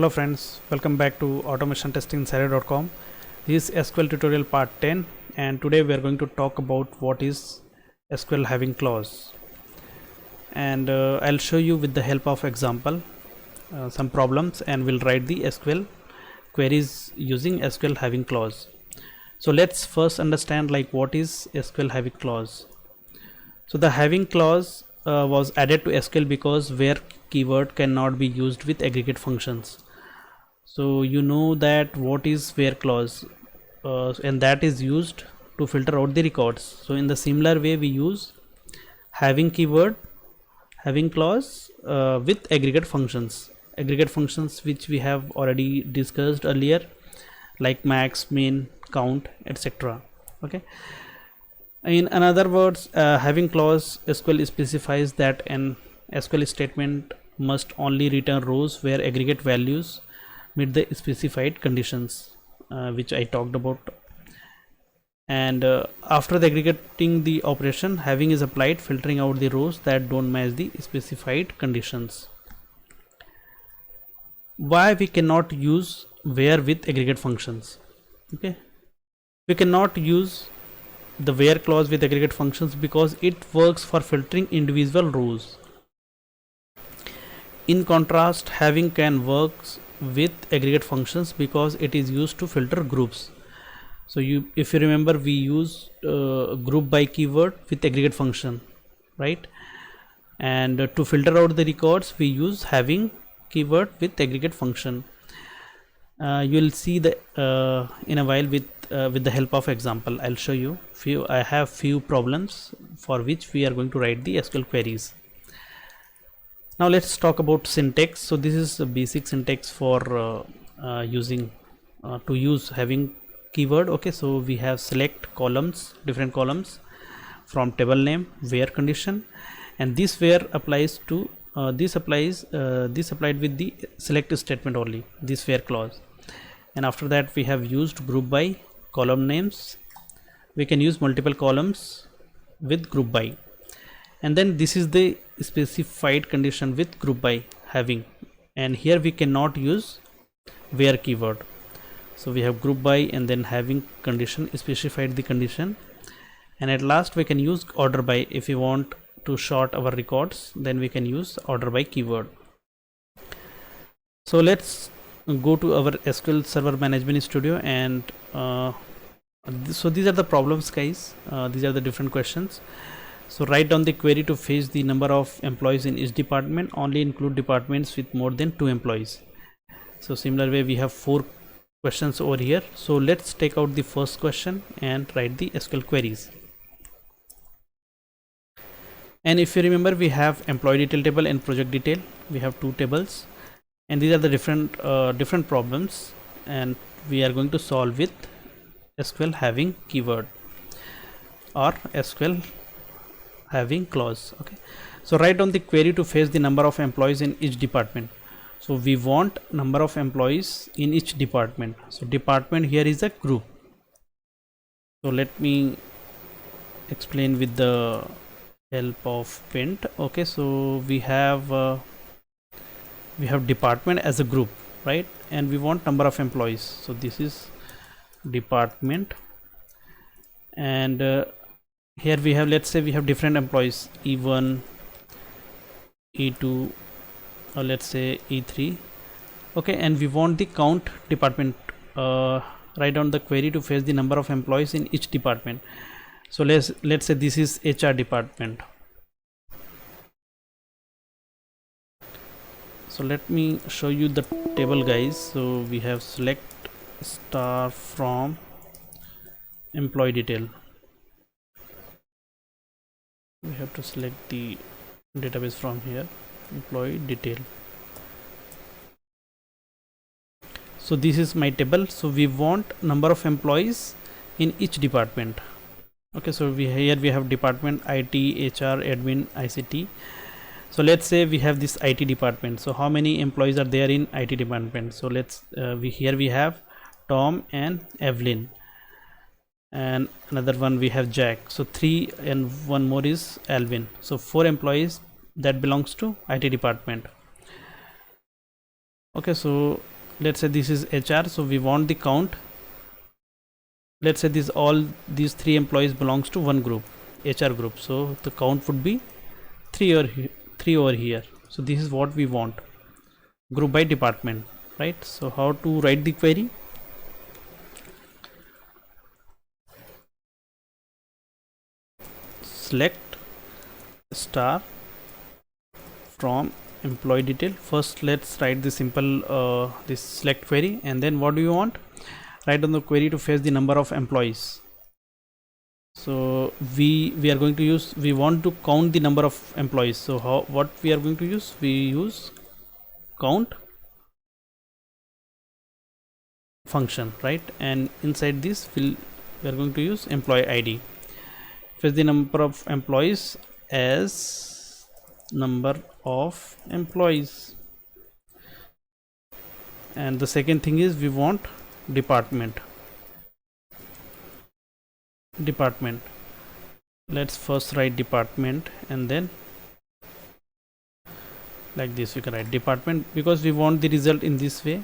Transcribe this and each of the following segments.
Hello friends, welcome back to automationtestinginsider.com. This is SQL tutorial part 10 and today we are going to talk about what is SQL having clause, and I'll show you with the help of example some problems, and we'll write the SQL queries using SQL having clause. So let's first understand like what is SQL having clause. So the having clause was added to SQL because where keyword cannot be used with aggregate functions. So you know that what is where clause, and that is used to filter out the records. So in the similar way we use having keyword, having clause with aggregate functions which we have already discussed earlier, like max, min, count, etc. Okay. In another words, having clause SQL specifies that an SQL statement must only return rows where aggregate values meet the specified conditions, which I talked about. And after the aggregating the operation, having is applied, filtering out the rows that don't match the specified conditions. Why we cannot use where with aggregate functions? Okay, we cannot use the where clause with aggregate functions because it works for filtering individual rows. In contrast, having can works with aggregate functions because it is used to filter groups. So if you remember, we use group by keyword with aggregate function, right? And to filter out the records we use having keyword with aggregate function. You will see the in a while with the help of example. I'll show you I have few problems for which we are going to write the SQL queries. Now let's talk about syntax. So this is a basic syntax for using to use having keyword. Okay, so we have select columns, different columns from table name, where condition, and this where applies to this applied with the select statement only, this where clause. And after that we have used group by column names. We can use multiple columns with group by, and then this is the specified condition with group by having, and here we cannot use where keyword. So we have group by and then having condition specified the condition, and at last we can use order by. If we want to sort our records, then we can use order by keyword. So let's go to our SQL Server Management Studio, and so these are the problems, guys. These are the different questions. So write down the query to fetch the number of employees in each department. Only include departments with more than 2 employees. So similar way we have 4 questions over here. So let's take out the first question and write the SQL queries. And if you remember, we have employee detail table and project detail. We have 2 tables, and these are the different problems, and we are going to solve with SQL having keyword or SQL having clause. Okay, so write down the query to fetch the number of employees in each department. So we want number of employees in each department. So department here is a group. So let me explain with the help of Paint. Okay, so we have department as a group, right? And we want number of employees. So this is department, and here we have, let's say we have different employees, E1, E2, or let's say E3. Okay, and we want the count department. Write down the query to fetch the number of employees in each department. So let's say this is HR department. So let me show you the table, guys. So we have select star from employee detail. We have to select the database from here, employee detail. So this is my table. So we want number of employees in each department. Okay, so here we have department IT, HR, admin, ICT. So let's say we have this IT department. So how many employees are there in IT department? So let's here we have Tom and Evelyn, and another one we have Jack. So 3, and one more is Alvin. So 4 employees that belongs to IT department. Okay, so let's say this is HR, so we want the count. Let's say these three employees belongs to one group, HR group, so the count would be 3 over here. So this is what we want, group by department, right? So how to write the query? Select star from employee detail. First let's write the simple this select query, and then what do you want? Write on the query to fetch the number of employees. So we are going to use, we want to count the number of employees. So what we are going to use? We use count function, right? And inside this we are going to use employee ID. Fetch the number of employees as number of employees. And the second thing is we want department. Let's first write department, and then like this we can write department, because we want the result in this way.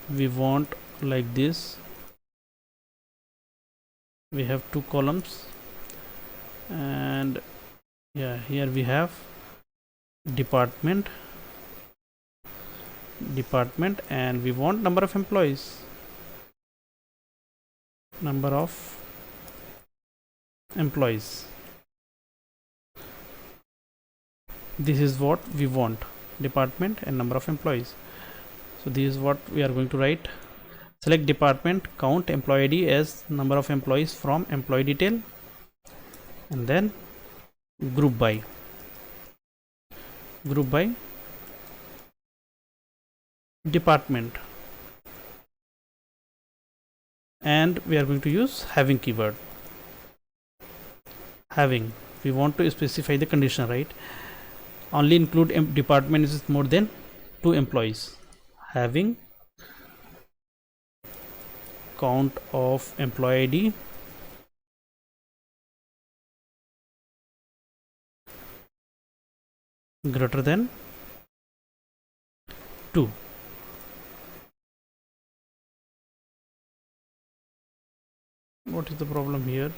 We want like this. We have two columns, and yeah, here we have department, and we want number of employees. This is what we want, department and number of employees. So this is what we are going to write. Select department, count employee ID as number of employees from employee detail, and then group by department, and we are going to use having keyword. Having, we want to specify the condition, right? Only include department is more than 2 employees. Having count of employee ID greater than 2. What is the problem here?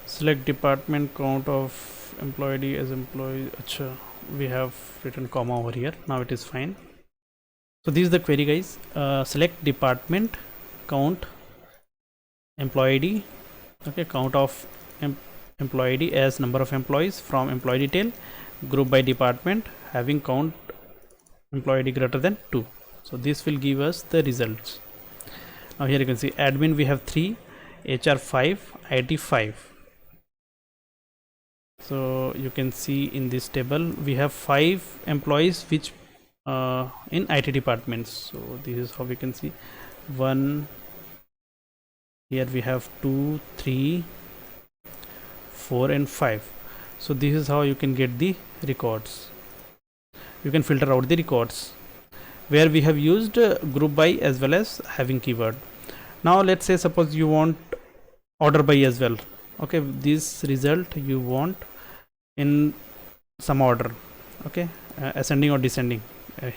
Select department, count of employee ID as employee. Achha, we have written comma over here. Now it is fine. So this is the query, guys. Select department, count employee ID, okay, count of employee ID as number of employees from employee detail, group by department, having count employee ID greater than 2. So this will give us the results. Now here you can see admin we have 3, HR 5, IT 5. So you can see in this table we have 5 employees which in IT departments. So this is how we can see 1, here we have 2, 3, 4 and 5. So this is how you can get the records. You can filter out the records where we have used group by as well as having keyword. Now let's say suppose you want order by as well. Okay, this result you want in some order, okay, ascending or descending.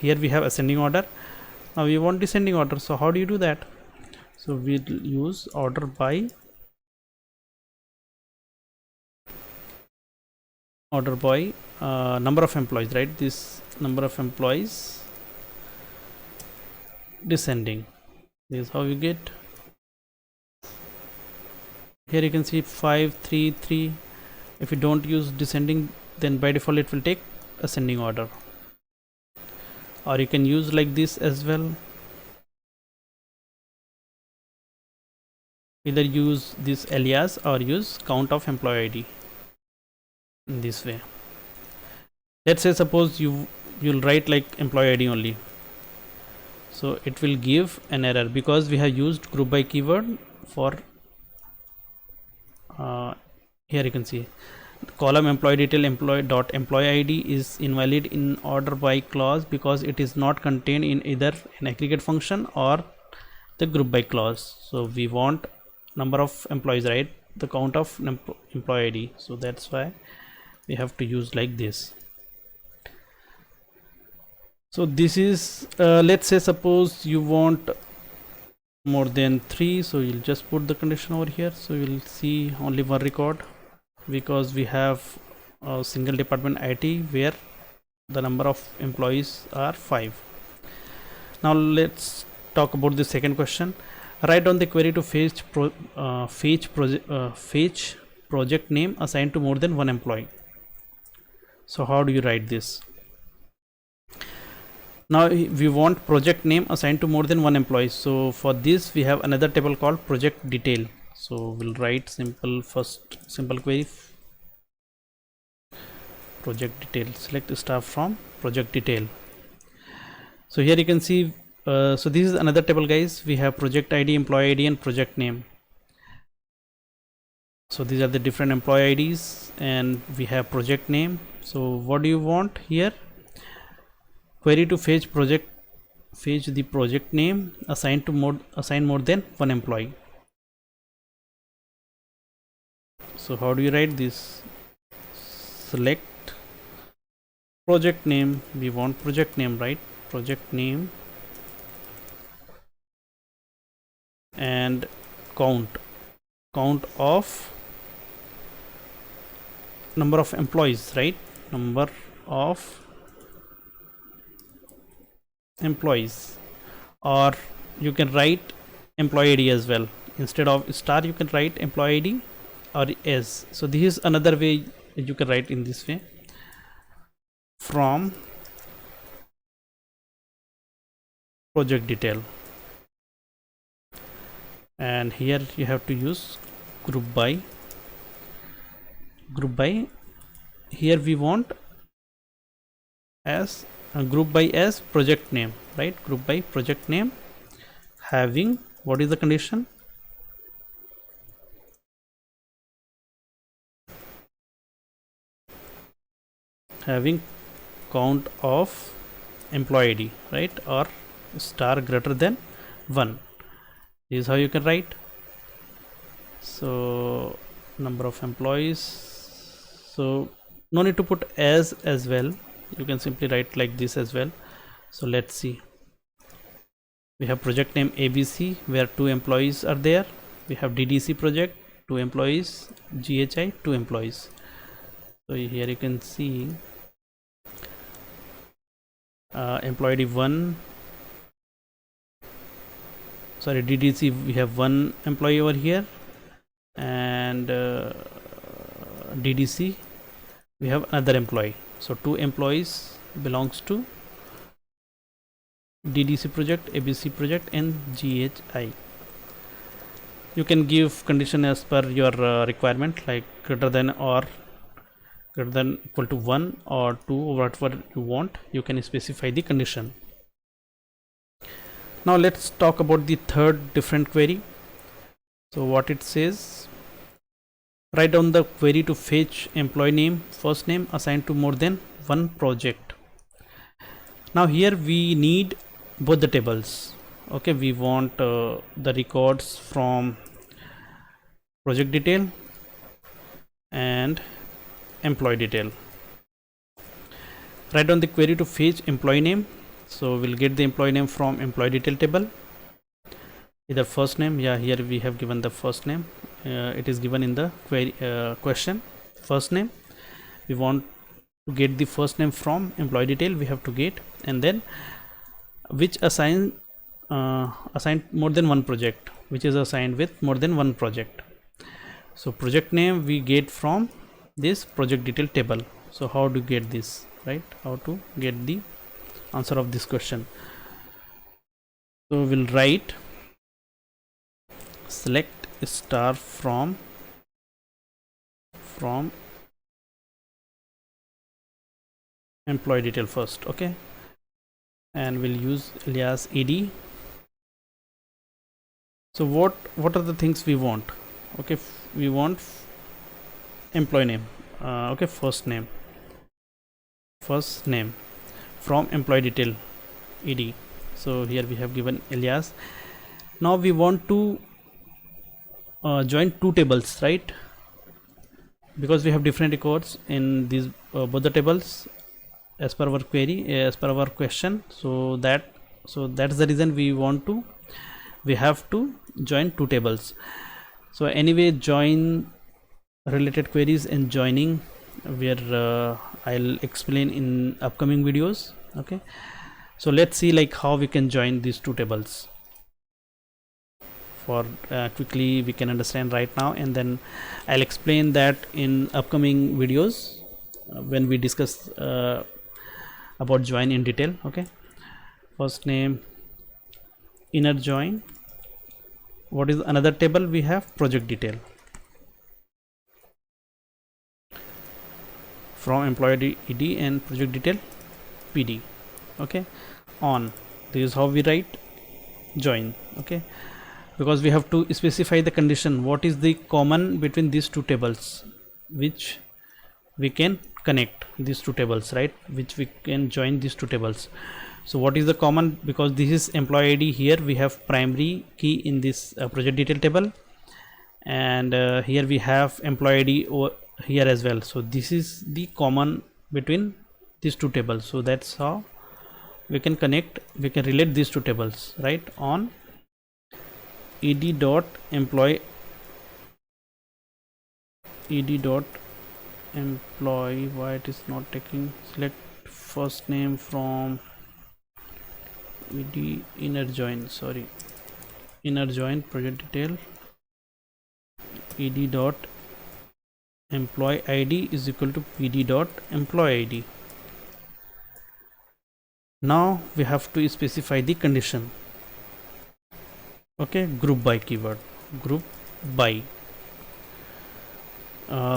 Here we have ascending order, now we want descending order. So how do you do that? So we'll use order by number of employees, right? This number of employees descending. This is how you get. Here you can see 5, 3, 3. If you don't use descending, then by default it will take ascending order. Or you can use like this as well. Either use this alias or use count of employee ID in this way. Let's say suppose you'll write like employee ID only. So it will give an error because we have used group by keyword for here you can see column employee detail employee dot employee id is invalid in order by clause because it is not contained in either an aggregate function or the group by clause. So we want number of employees, right, the count of employee id, so that's why we have to use like this. So this is let's say suppose you want more than 3, so you'll just put the condition over here, so you'll see only one record because we have a single department IT where the number of employees are 5. Now let's talk about the second question. Write down the query to fetch project name assigned to more than one employee. So how do you write this? Now we want project name assigned to more than one employee, so for this we have another table called project detail. So we'll write simple query project detail, select star from project detail. So here you can see so this is another table, guys. We have project ID, employee ID and project name. So these are the different employee IDs and we have project name. So what do you want here? Query to fetch the project name assigned more than one employee. So how do you write this? Select project name, we want project name, right? Project name and count of number of employees, right? Number of employees, or you can write employee ID as well. Instead of star you can write employee ID or S. So this is another way you can write in this way, from project detail, and here you have to use group by. Here we want as group by as project name, right? Group by project name having, what is the condition? Having count of employee ID, right? Or star greater than 1. This is how you can write. So number of employees, so no need to put as well, you can simply write like this as well. So let's see, we have project name ABC where 2 employees are there. We have DDC project, 2 employees, GHI 2 employees. So here you can see employee ID 1, sorry, DDC we have 1 employee over here, and DDC we have another employee. So 2 employees belongs to DDC project, ABC project and GHI. You can give condition as per your requirement, like greater than or greater than equal to 1 or 2, whatever you want, you can specify the condition. Now let's talk about the third different query. So what it says, write down the query to fetch employee name, first name assigned to more than one project. Now here we need both the tables. Okay, we want the records from project detail and employee detail. Write down the query to fetch employee name. So we'll get the employee name from employee detail table, either first name, yeah, here we have given the first name, it is given in the query question, first name. We want to get the first name from employee detail, we have to get, and then which assigned more than one project, which is assigned with more than one project. So project name we get from this project detail table. So how to get this, right? How to get the answer of this question? So we'll write select star from employee detail first, okay, and we'll use alias ed. So what are the things we want? Okay, we want employee name, okay, first name from employee detail ed. So here we have given alias. Now we want to join two tables, right? Because we have different records in these both the tables as per our query, as per our question. So that's the reason we have to join two tables. So anyway, join related queries and joining, where I'll explain in upcoming videos. Okay, so let's see like how we can join these two tables. For quickly we can understand right now, and then I'll explain that in upcoming videos when we discuss about join in detail. Okay, first name, inner join. What is another table? We have project detail from employee ed and project detail pd. Okay, on, this is how we write join. Okay, because we have to specify the condition, what is the common between these two tables, which we can connect these two tables, right? Which we can join these two tables. So what is the common? Because this is employee id, here we have primary key in this project detail table, and here we have employee id over here as well. So this is the common between these two tables. So that's how we can connect, we can relate these two tables, right? On ed dot employee why it is not taking, select first name from ed inner join, sorry, inner join project detail ed dot employee id is equal to pd dot employee id. Now we have to specify the condition. Okay, group by keyword, group by,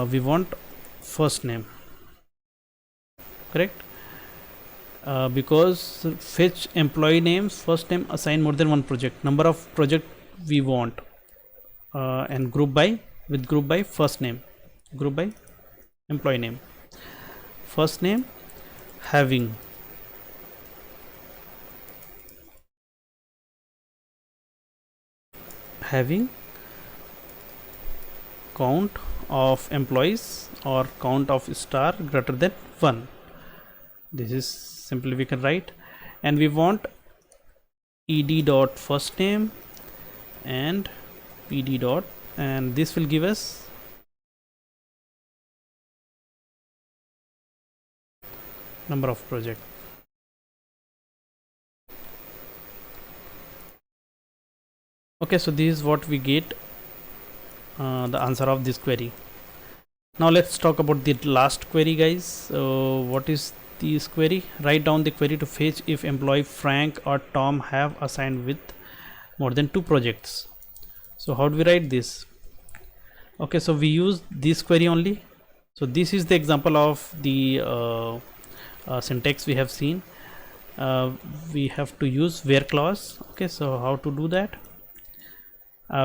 we want first name, correct? Because fetch employee names first name, assign more than one project, number of project we want, and group by, with group by first name, group by employee name, first name, having count of employees or count of star greater than 1. This is simply we can write, and we want ed dot first name and pd dot, and this will give us number of project. Okay, so this is what we get, the answer of this query. Now let's talk about the last query, guys. What is this query? Write down the query to fetch if employee Frank or Tom have assigned with more than 2 projects. So how do we write this? Okay, so we use this query only. So this is the example of the syntax we have seen. We have to use where clause. Okay, so how to do that?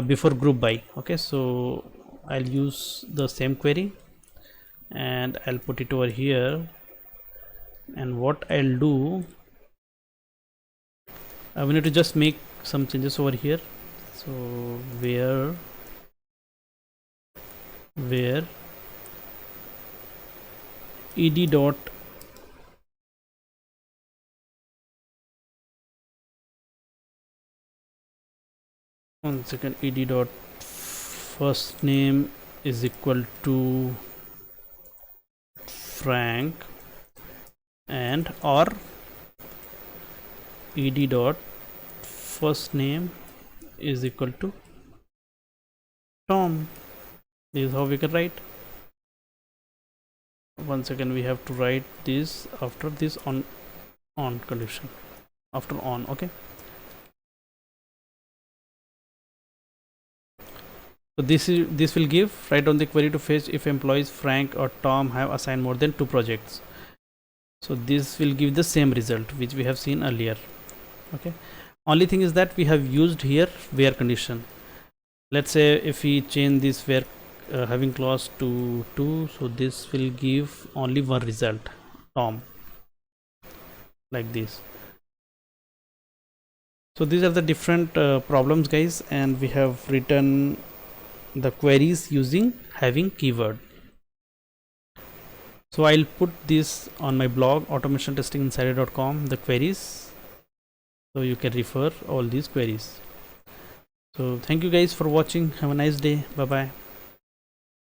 Before group by. Okay, so I'll use the same query and I'll put it over here, and what I'll do, we need to just make some changes over here. So where ed dot one second, ed dot first name is equal to Frank, and or ed dot first name is equal to Tom. This is how we can write. One second, we have to write this after this on condition, after on. Okay, so this will give, write down the query to fetch if employees Frank or Tom have assigned more than 2 projects. So this will give the same result which we have seen earlier. Okay, only thing is that we have used here where condition. Let's say if we change this where having clause to 2, so this will give only one result, Tom, like this. So these are the different problems, guys, and we have written the queries using having keyword. So I'll put this on my blog automationtestinginsider.com, the queries, so you can refer all these queries. So thank you guys for watching. Have a nice day. Bye bye.